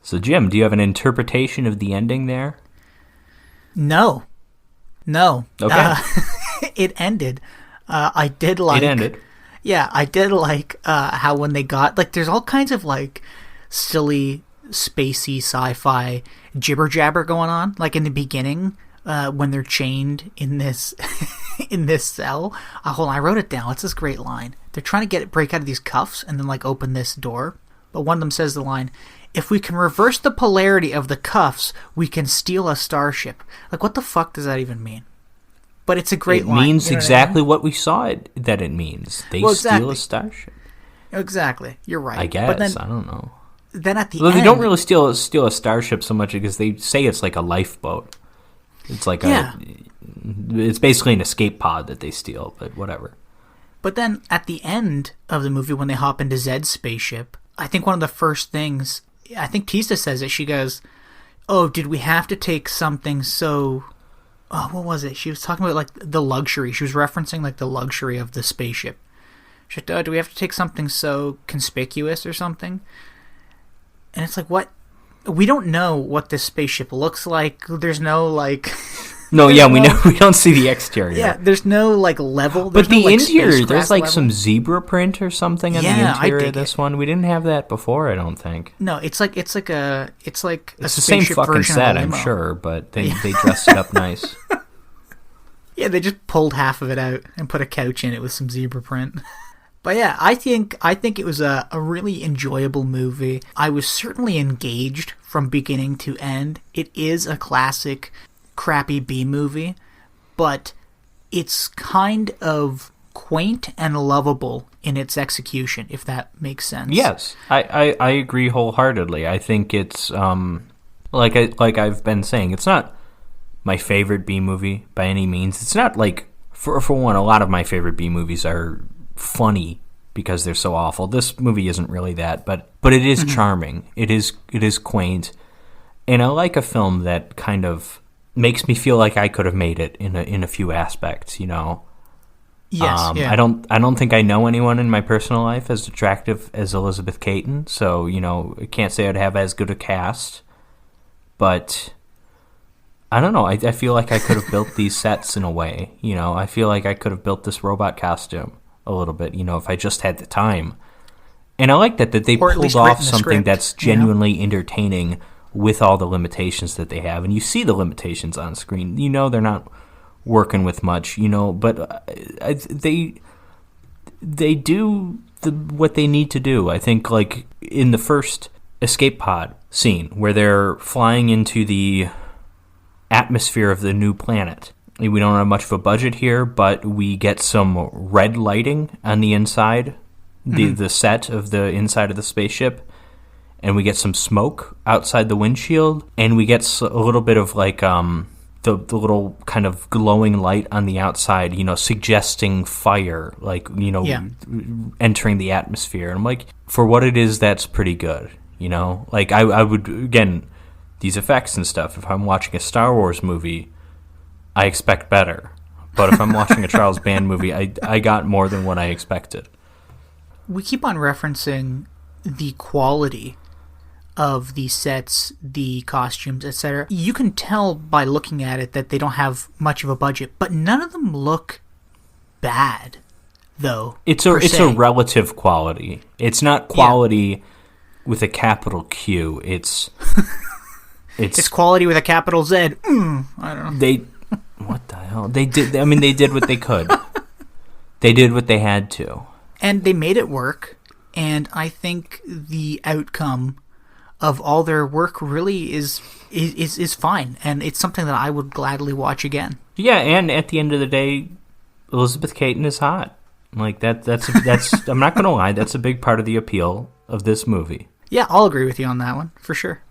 So, Jim, do you have an interpretation of the ending there? No. Okay. It ended. I did like... It ended. Yeah, I did like how when they got... Like, there's all kinds of, like, silly, spacey, sci-fi jibber-jabber going on. Like, in the beginning, when they're chained in this in this cell. Hold on, I wrote it down. It's this great line. They're trying to break out of these cuffs and then, like, open this door. But one of them says the line, "If we can reverse the polarity of the cuffs, we can steal a starship." Like, what the fuck does that even mean? But it's a great line. It means you know exactly what we saw that it means. They steal a starship. Exactly. You're right. I guess. But then, I don't know. Then at the Well, end... they don't really steal a starship so much because they say it's like a lifeboat. It's like it's basically an escape pod that they steal, but whatever. But then at the end of the movie, when they hop into Zed's spaceship, I think one of the first things... I think Tista says it. She goes, "Oh, did we have to take something so..." Oh, what was it? She was talking about, like, the luxury. She was referencing, like, the luxury of the spaceship. She said, "Oh, do we have to take something so conspicuous or something?" And it's like, what? We don't know what this spaceship looks like. There's no, like... No, yeah, we don't see the exterior. Yeah, there's no, like, level. But the interior, like there's, like, some zebra print or something on the interior of this one. We didn't have that before, I don't think. No, it's like a It's the same fucking set, I'm sure, but they dressed it up nice. Yeah, they just pulled half of it out and put a couch in it with some zebra print. But yeah, I think it was a really enjoyable movie. I was certainly engaged from beginning to end. It is a classic crappy B movie, but it's kind of quaint and lovable in its execution, if that makes sense. Yes, I agree wholeheartedly. I think it's like I've been saying, it's not my favorite B movie by any means. It's not like for one, a lot of my favorite B movies are funny because they're so awful. This movie isn't really that, but it is charming. It is quaint, and I like a film that kind of makes me feel like I could have made it in a few aspects, you know. Yes, yeah. I don't think I know anyone in my personal life as attractive as Elizabeth Caton, so, you know, I can't say I'd have as good a cast, but I don't know. I feel like I could have built these sets in a way, you know. I feel like I could have built this robot costume a little bit, you know, if I just had the time. And I like that they pulled off something that's genuinely entertaining with all the limitations that they have. And you see the limitations on screen. You know they're not working with much, you know, but they do what they need to do. I think, like, in the first escape pod scene where they're flying into the atmosphere of the new planet. We don't have much of a budget here, but we get some red lighting on the inside, the set of the inside of the spaceship, and we get some smoke outside the windshield, and we get a little bit of, like, the little kind of glowing light on the outside, you know, suggesting fire, like, you know, entering the atmosphere. And I'm like, for what it is, that's pretty good, you know? Like, I would, again, these effects and stuff, if I'm watching a Star Wars movie, I expect better. But if I'm watching a Charles Band movie, I got more than what I expected. We keep on referencing the quality of the sets, the costumes, etc. You can tell by looking at it that they don't have much of a budget, but none of them look bad, though. It's a relative quality. It's not quality with a capital Q. It's quality with a capital Z. I don't know. What the hell? They did. I mean, they did what they could. They did what they had to, and they made it work. And I think the outcome of all their work really is fine, and it's something that I would gladly watch again. Yeah, and at the end of the day, Elizabeth Caton is hot. Like that's I'm not gonna lie, that's a big part of the appeal of this movie. Yeah, I'll agree with you on that one for sure.